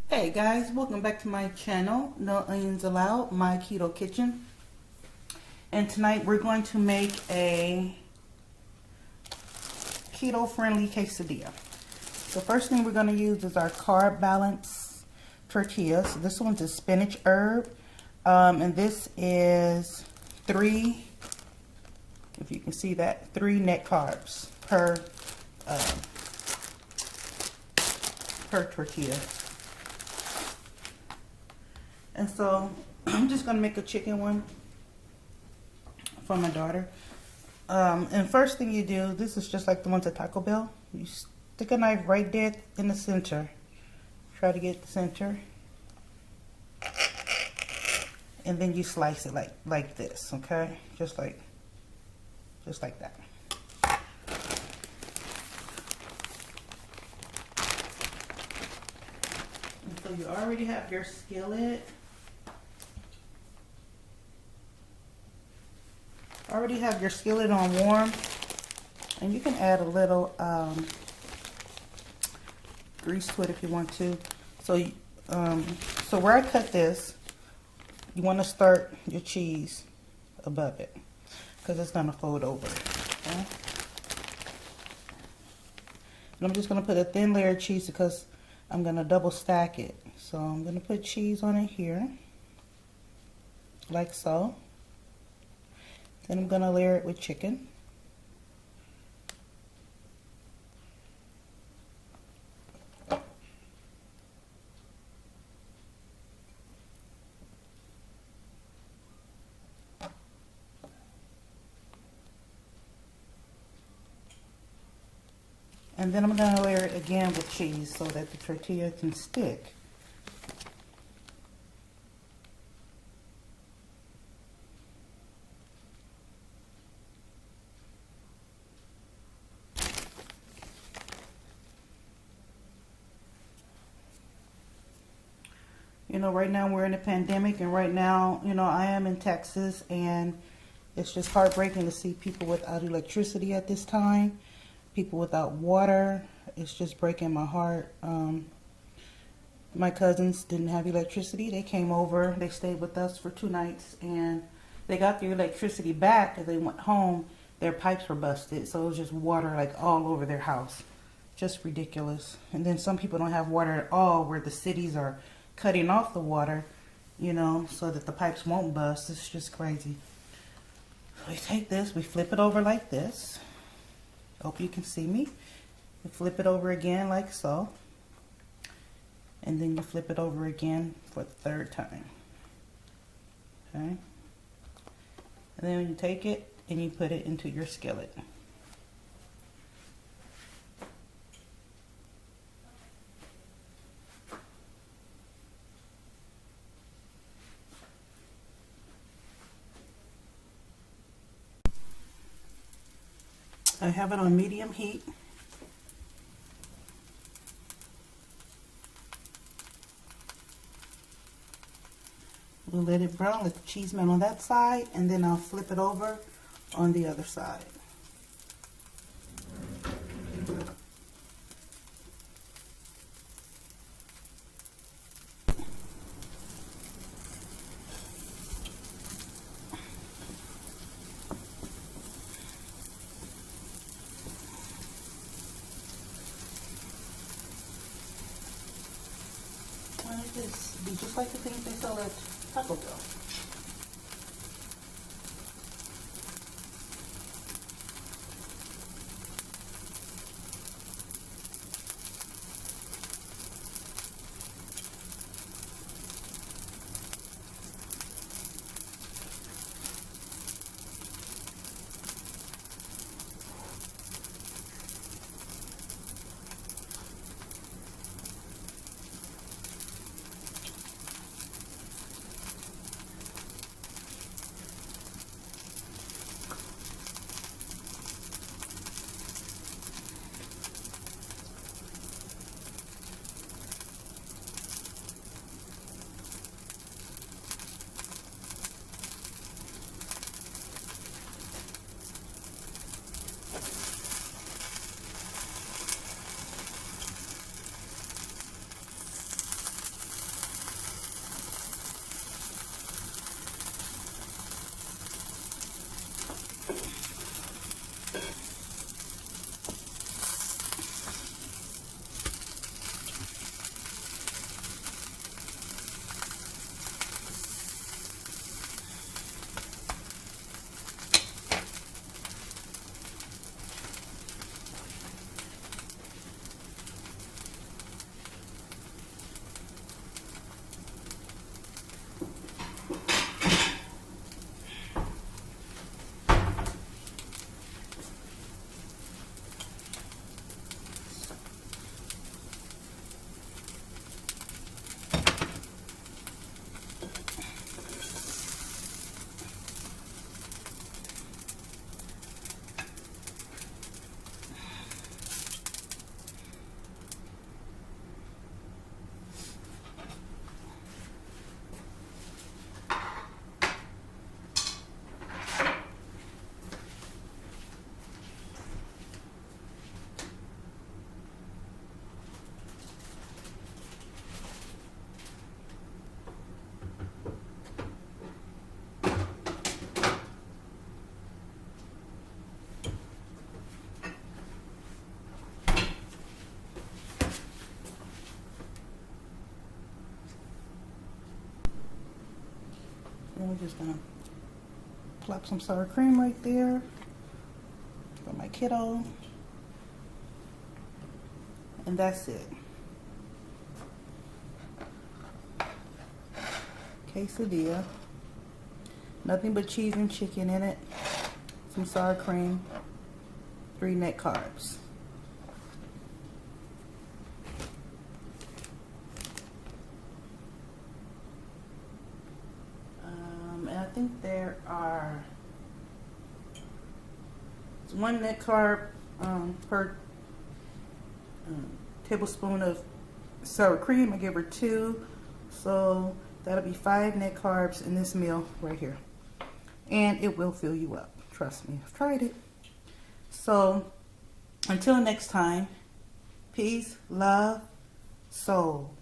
Hey guys, welcome back to my channel, No Onions Allowed, my keto kitchen. And tonight we're going to make a keto friendly quesadilla. The first thing we're going to use is our Carb Balance tortillas. So this one's a spinach herb, and this is 3, if you can see that, 3 net carbs per tortilla. And so I'm just gonna make a chicken one for my daughter. And first thing you do, this is just like the ones at Taco Bell. You stick a knife right there in the center. Try to get the center. And then you slice it like this, okay? Just like that. And so you already have your skillet. Already have your skillet on warm, and you can add a little grease to it if you want to. So where I cut this, you want to start your cheese above it because it's gonna fold over. Okay? And I'm just gonna put a thin layer of cheese because I'm gonna double stack it. So I'm gonna put cheese on it here, like so. Then I'm going to layer it with chicken. And then I'm going to layer it again with cheese so that the tortilla can stick. You know, right now we're in a pandemic, and right now, you know, I am in Texas, and it's just heartbreaking to see people without electricity at this time, people without water. It's just breaking my heart. My cousins didn't have electricity. They came over, they stayed with us for 2 nights, and they got their electricity back. As they went home, their pipes were busted, so it was just water like all over their house. Just ridiculous. And then some people don't have water at all, where the cities are cutting off the water, you know, so that the pipes won't bust. It's just crazy. We take this, we flip it over like this. Hope you can see me. You flip it over again like so. And then you flip it over again for the 3rd time. Okay? And then you take it and you put it into your skillet. I have it on medium heat. We'll let it brown, let the cheese melt on that side, and then I'll flip it over on the other side. Like this, be just like the things they sell at Taco Bell. we're just gonna plop some sour cream right there for my Keto. And that's it. Quesadilla. Nothing but cheese and chicken in it. Some sour cream. 3 net carbs. And I think there are 1 net carb per tablespoon of sour cream. I gave her 2, so that'll be 5 net carbs in this meal right here, and it will fill you up. Trust me, I've tried it. So until next time, peace, love, soul.